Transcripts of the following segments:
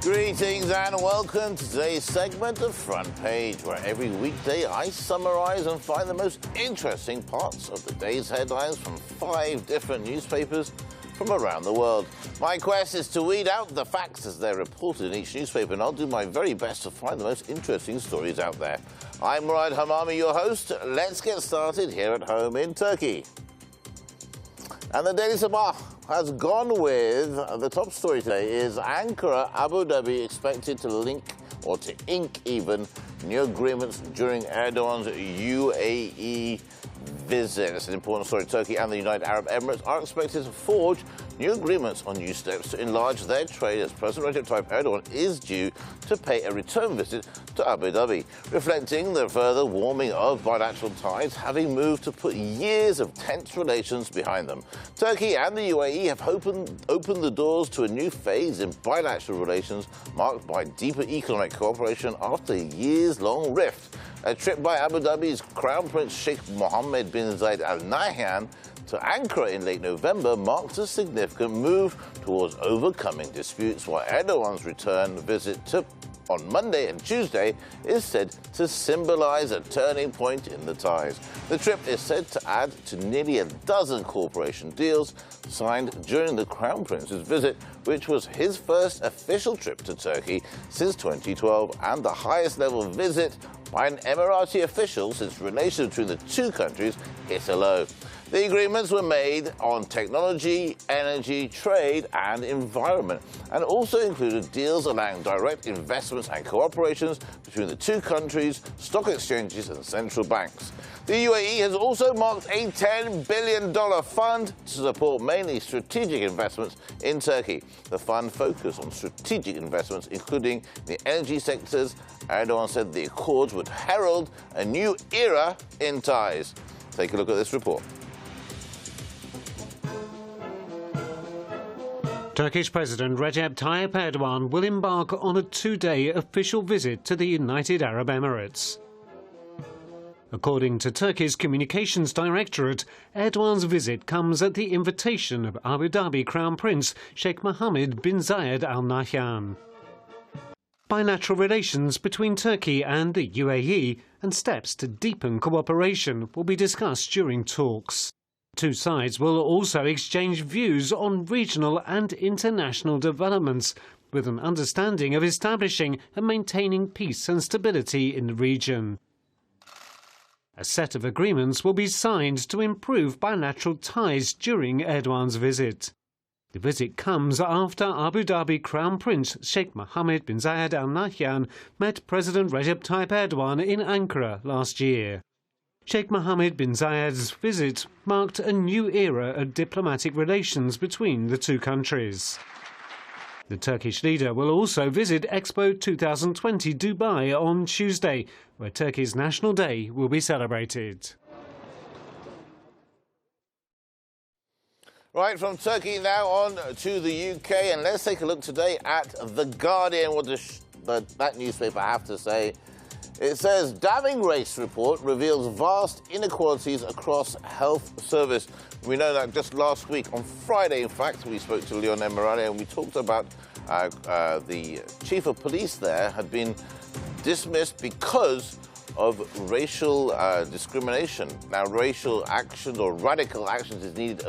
Greetings and welcome to today's segment of Front Page, where every weekday I summarize and find the most interesting parts of the day's headlines from 5 different newspapers from around the world. My quest is to weed out the facts as they're reported in each newspaper, and I'll do my very best to find the most interesting stories out there. I'm Murad Hamami, your host. Let's get started here at home in Turkey. And the Daily Sabah has gone with the top story today is Ankara, Abu Dhabi expected to link or to ink even new agreements during Erdogan's UAE visit. It's an important story. Turkey and the United Arab Emirates are expected to forge new agreements on new steps to enlarge their trade as President Recep Tayyip Erdogan is due to pay a return visit to Abu Dhabi, reflecting the further warming of bilateral ties, having moved to put years of tense relations behind them. Turkey and the UAE have opened the doors to a new phase in bilateral relations marked by deeper economic cooperation after a years-long rift. A trip by Abu Dhabi's Crown Prince Sheikh Mohammed bin Zayed Al Nahyan to Ankara in late November marks a significant move towards overcoming disputes, while Erdogan's return visit on Monday and Tuesday is said to symbolize a turning point in the ties. The trip is said to add to nearly a dozen cooperation deals signed during the Crown Prince's visit, which was his first official trip to Turkey since 2012 and the highest level visit by an Emirati official since relations between the two countries hit a low. The agreements were made on technology, energy, trade and environment, and also included deals allowing direct investments and cooperations between the two countries, stock exchanges and central banks. The UAE has also marked a $10 billion fund to support mainly strategic investments in Turkey. The fund focused on strategic investments, including the energy sectors. Erdogan said the accords would herald a new era in ties. Take a look at this report. Turkish President Recep Tayyip Erdogan will embark on a 2-day official visit to the United Arab Emirates. According to Turkey's Communications Directorate, Erdogan's visit comes at the invitation of Abu Dhabi Crown Prince Sheikh Mohammed bin Zayed Al Nahyan. Bilateral relations between Turkey and the UAE and steps to deepen cooperation will be discussed during talks. Two sides will also exchange views on regional and international developments, with an understanding of establishing and maintaining peace and stability in the region. A set of agreements will be signed to improve bilateral ties during Erdogan's visit. The visit comes after Abu Dhabi Crown Prince Sheikh Mohammed bin Zayed Al Nahyan met President Recep Tayyip Erdogan in Ankara last year. Sheikh Mohammed bin Zayed's visit marked a new era of diplomatic relations between the two countries. The Turkish leader will also visit Expo 2020 Dubai on Tuesday, where Turkey's National Day will be celebrated. Right, from Turkey now on to the UK, and let's take a look today at The Guardian. What does that newspaper have to say? It says, damning race report reveals vast inequalities across health service. We know that just last week, on Friday, in fact, we spoke to Leon Emirali and we talked about the chief of police there had been dismissed because of racial discrimination. Now, racial action or radical actions is needed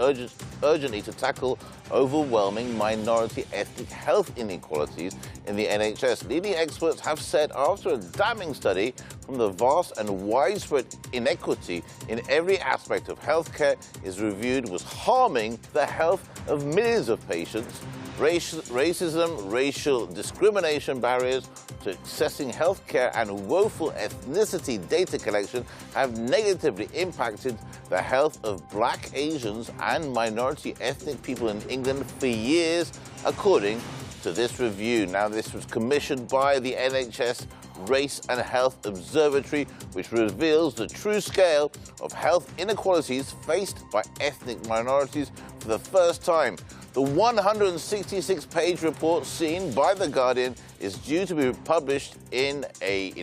urgently to tackle overwhelming minority ethnic health inequalities in the NHS. Leading experts have said after a damning study from the vast and widespread inequity in every aspect of healthcare is reviewed was harming the health of millions of patients. Racism, racial discrimination barriers to accessing healthcare and woeful ethnicity data collection have negatively impacted the health of Black, Asians and minority ethnic people in England for years, according to this review. Now, this was commissioned by the NHS Race and Health Observatory, which reveals the true scale of health inequalities faced by ethnic minorities for the first time. The 166-page report seen by The Guardian is due to be published in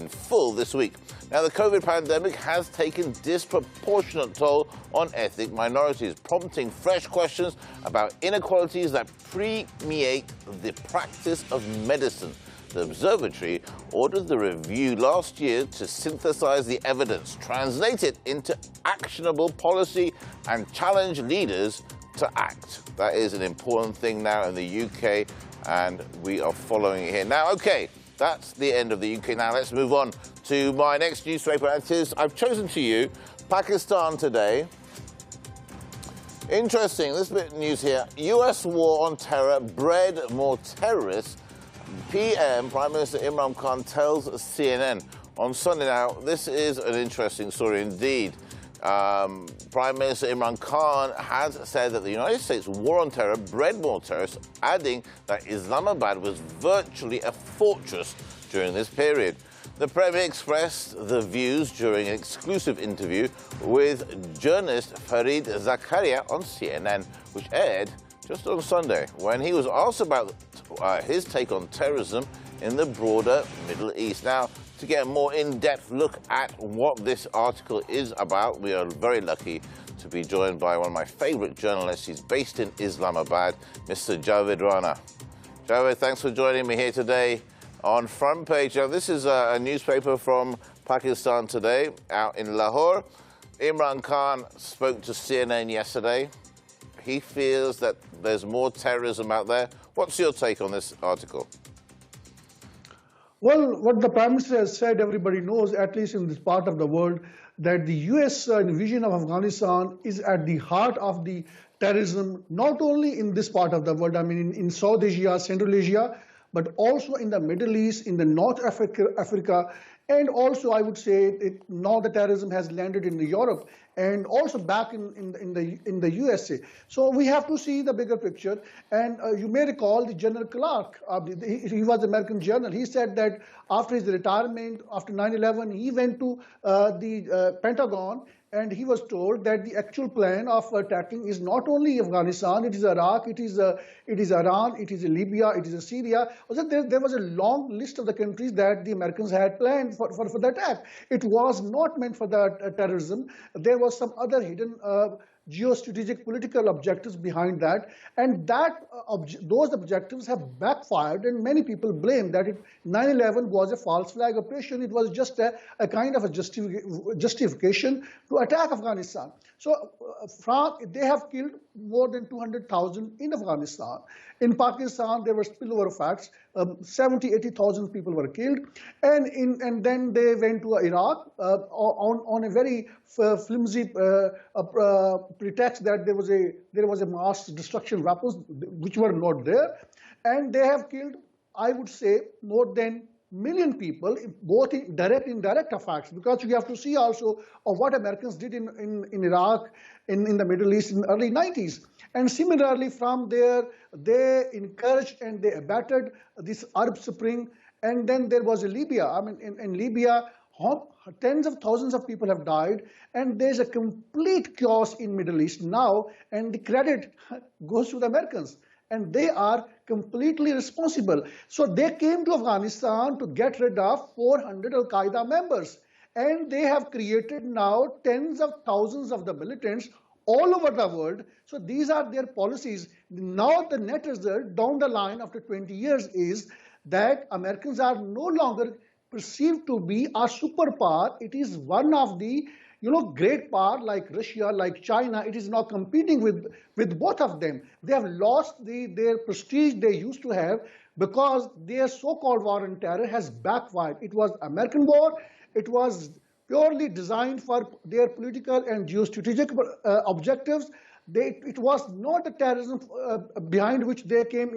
full this week. Now, the COVID pandemic has taken disproportionate toll on ethnic minorities, prompting fresh questions about inequalities that permeate the practice of medicine. The observatory ordered the review last year to synthesize the evidence, translate it into actionable policy, and challenge leaders to act. That is an important thing now in the UK, and we are following it here. Now, okay, that's the end of the UK. Now, let's move on to my next newspaper. That is, I've chosen to you Pakistan Today. Interesting, this bit of news here. US war on terror bred more terrorists. Prime Minister Imran Khan tells CNN on Sunday. Now, this is an interesting story indeed. Prime Minister Imran Khan has said that the United States war on terror bred more terrorists, adding that Islamabad was virtually a fortress during this period. The Premier expressed the views during an exclusive interview with journalist Fareed Zakaria on CNN, which aired just on Sunday, when he was asked about his take on terrorism in the broader Middle East. Now, to get a more in-depth look at what this article is about, we are very lucky to be joined by one of my favorite journalists. He's based in Islamabad, Mr. Javed Rana. Javed, thanks for joining me here today on FrontPage. Now, this is a newspaper from Pakistan Today out in Lahore. Imran Khan spoke to CNN yesterday. He feels that there's more terrorism out there. What's your take on this article? Well, what the Prime Minister has said, everybody knows, at least in this part of the world, that the US invasion of Afghanistan is at the heart of the terrorism, not only in this part of the world, I mean in South Asia, Central Asia, but also in the Middle East, in the North Africa, and also I would say now the terrorism has landed in Europe and also back in the USA. So we have to see the bigger picture. And you may recall the General Clark, he was an American general. He said that after his retirement, after 9/11, he went to the Pentagon, and he was told that the actual plan of attacking is not only Afghanistan, it is Iraq, it is Iran, it is Libya, it is Syria. There was a long list of the countries that the Americans had planned for the attack. It was not meant for the terrorism. There was some other hidden geostrategic political objectives behind that, and those objectives have backfired, and many people blame that 9/11 was a false flag operation. It was just a kind of a justification to attack Afghanistan. So they have killed more than 200,000 in Afghanistan. In Pakistan, there were spillover facts. 70,000-80,000 people were killed, and then they went to Iraq on a very flimsy pretext that there was a mass destruction weapons which were not there, and they have killed, I would say, more than million people, both in direct and indirect effects, because you have to see also of what Americans did in Iraq, in the Middle East in the early 90s. And similarly, from there, they encouraged and they abetted this Arab Spring. And then there was Libya. I mean, in Libya, tens of thousands of people have died, and there's a complete chaos in Middle East now, and the credit goes to the Americans. And they are completely responsible. So they came to Afghanistan to get rid of 400 Al-Qaeda members. And they have created now tens of thousands of the militants all over the world. So these are their policies. Now the net result down the line after 20 years is that Americans are no longer perceived to be a superpower. It is one of the great power like Russia, like China. It is now competing with both of them. They have lost their prestige they used to have because their so-called war on terror has backfired. It was American war. It was purely designed for their political and geostrategic objectives. It was not the terrorism behind which they came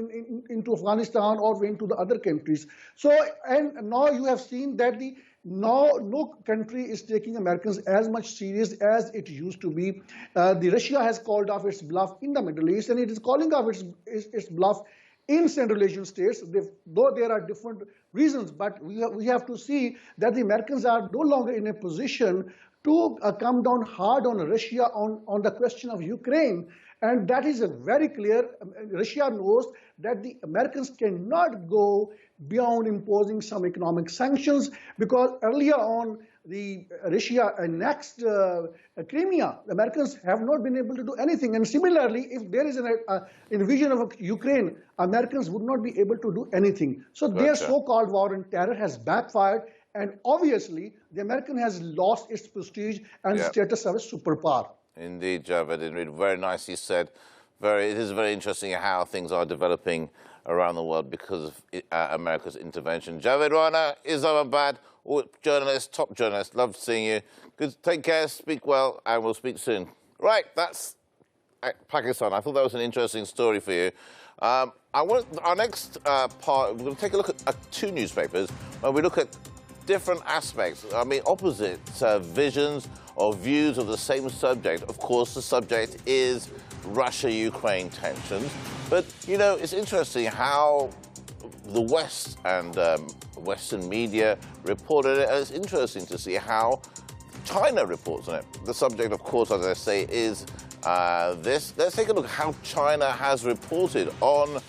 into Afghanistan or went to the other countries. So, and now you have seen that no country is taking Americans as much serious as it used to be. Russia has called off its bluff in the Middle East, and it is calling off its bluff in Central Asian states, though there are different reasons. But we have to see that the Americans are no longer in a position to come down hard on Russia on the question of Ukraine. And that is very clear. Russia knows that the Americans cannot go beyond imposing some economic sanctions, because earlier on the Russia annexed Crimea. The Americans have not been able to do anything. And similarly, if there is an invasion of Ukraine, Americans would not be able to do anything. So their so-called war on terror has backfired. And obviously, the American has lost its prestige and status of a superpower. Indeed, Javed, indeed, very nicely said. It is very interesting how things are developing around the world because of America's intervention. Javed Rana, Islamabad, journalist, top journalist. Love seeing you. Good. Take care, speak well, and we'll speak soon. Right, that's Pakistan. I thought that was an interesting story for you. Our next part, we're going to take a look at two newspapers where we look at different aspects, opposite visions or views of the same subject. Of course, the subject is Russia-Ukraine tensions. But, you know, it's interesting how the West and Western media reported it, and it's interesting to see how China reports on it. The subject, of course, as I say, is this. Let's take a look at how China has reported on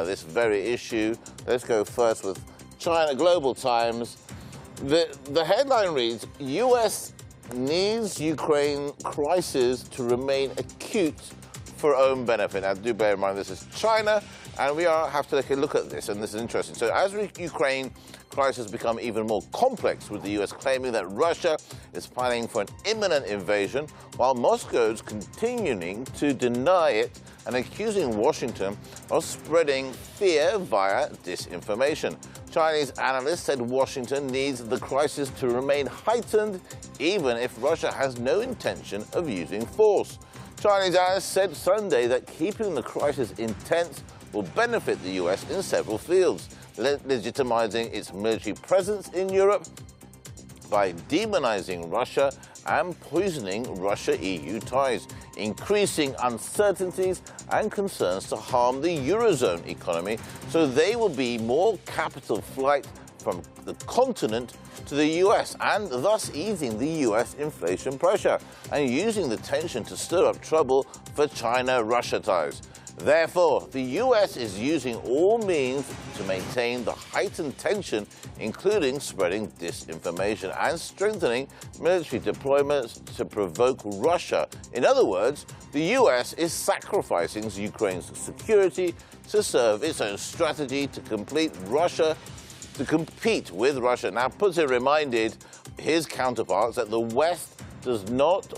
this very issue. Let's go first with China Global Times. The headline reads, U.S. needs Ukraine crisis to remain acute for own benefit. Now, do bear in mind this is China, and we have to take a look at this, and this is interesting. So as Ukraine crisis become even more complex, with the U.S. claiming that Russia is planning for an imminent invasion, while Moscow is continuing to deny it and accusing Washington of spreading fear via disinformation. Chinese analysts said Washington needs the crisis to remain heightened, even if Russia has no intention of using force. Chinese analysts said Sunday that keeping the crisis intense will benefit the U.S. in several fields, legitimizing its military presence in Europe by demonizing Russia and poisoning Russia-EU ties, increasing uncertainties and concerns to harm the Eurozone economy, so there will be more capital flight from the continent to the US, and thus easing the US inflation pressure and using the tension to stir up trouble for China-Russia ties. Therefore, the US is using all means to maintain the heightened tension, including spreading disinformation and strengthening military deployments to provoke Russia. In other words, the US is sacrificing Ukraine's security to serve its own strategy to compete with Russia. Now, Putin reminded his counterparts that the West does not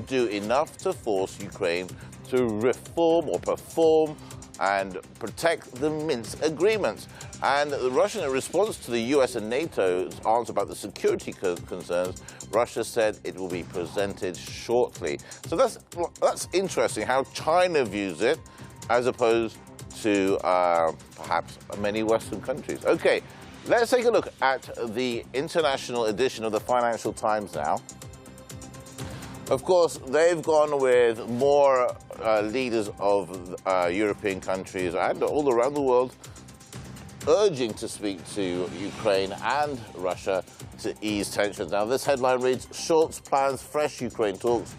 do enough to force Ukraine to reform or perform and protect the Minsk agreements. And the Russian response to the US and NATO's answer about the security concerns, Russia said it will be presented shortly. So that's interesting how China views it as opposed to perhaps many Western countries. Okay, let's take a look at the international edition of the Financial Times now. Of course, they've gone with more leaders of European countries and all around the world urging to speak to Ukraine and Russia to ease tensions. Now, this headline reads, Scholz plans fresh Ukraine talks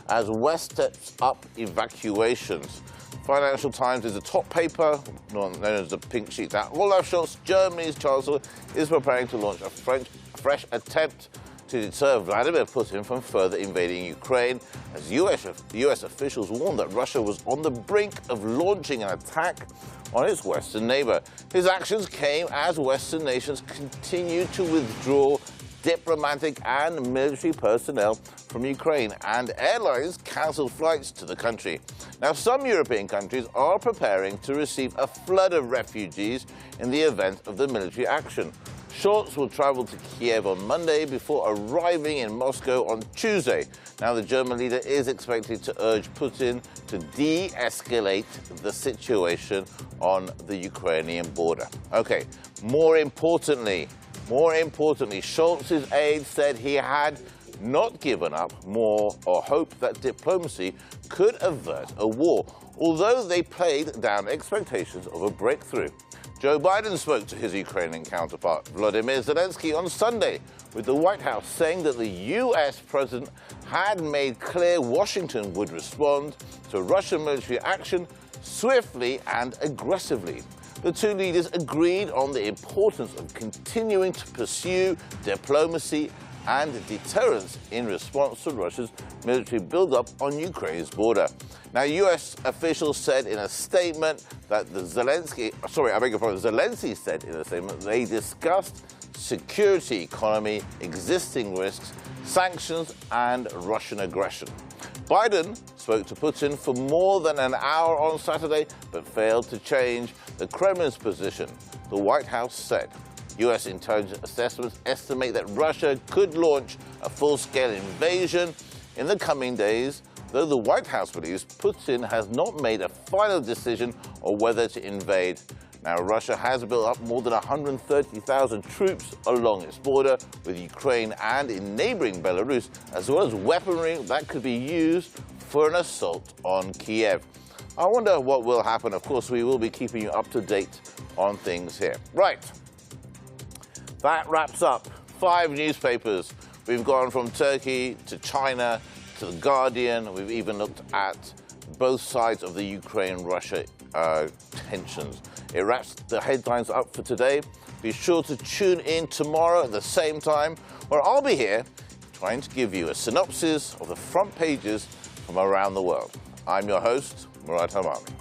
as West steps up evacuations. Financial Times is the top paper, known as the Pink Sheet. Now, Olaf Scholz, Germany's Chancellor, is preparing to launch a fresh attempt to deter Vladimir Putin from further invading Ukraine, as US officials warned that Russia was on the brink of launching an attack on its Western neighbor. His actions came as Western nations continue to withdraw diplomatic and military personnel from Ukraine, and airlines cancelled flights to the country. Now, some European countries are preparing to receive a flood of refugees in the event of the military action. Scholz will travel to Kiev on Monday before arriving in Moscow on Tuesday. Now, the German leader is expected to urge Putin to de-escalate the situation on the Ukrainian border. Okay, more importantly, Scholz's aide said he had not given up more or hoped that diplomacy could avert a war, although they played down expectations of a breakthrough. Joe Biden spoke to his Ukrainian counterpart, Volodymyr Zelensky, on Sunday, with the White House saying that the U.S. president had made clear Washington would respond to Russian military action swiftly and aggressively. The two leaders agreed on the importance of continuing to pursue diplomacy and deterrence in response to Russia's military buildup on Ukraine's border. Now, U.S. officials said in a statement that Zelensky said in a statement they discussed security, economy, existing risks, sanctions, and Russian aggression. Biden spoke to Putin for more than an hour on Saturday, but failed to change the Kremlin's position. The White House said U.S. intelligence assessments estimate that Russia could launch a full-scale invasion in the coming days, though the White House believes Putin has not made a final decision on whether to invade. Now, Russia has built up more than 130,000 troops along its border with Ukraine and in neighboring Belarus, as well as weaponry that could be used for an assault on Kiev. I wonder what will happen. Of course, we will be keeping you up to date on things here. Right. That wraps up 5 newspapers. We've gone from Turkey to China to The Guardian. We've even looked at both sides of the Ukraine-Russia tensions. It wraps the headlines up for today. Be sure to tune in tomorrow at the same time, where I'll be here trying to give you a synopsis of the front pages from around the world. I'm your host, Murad Hamami.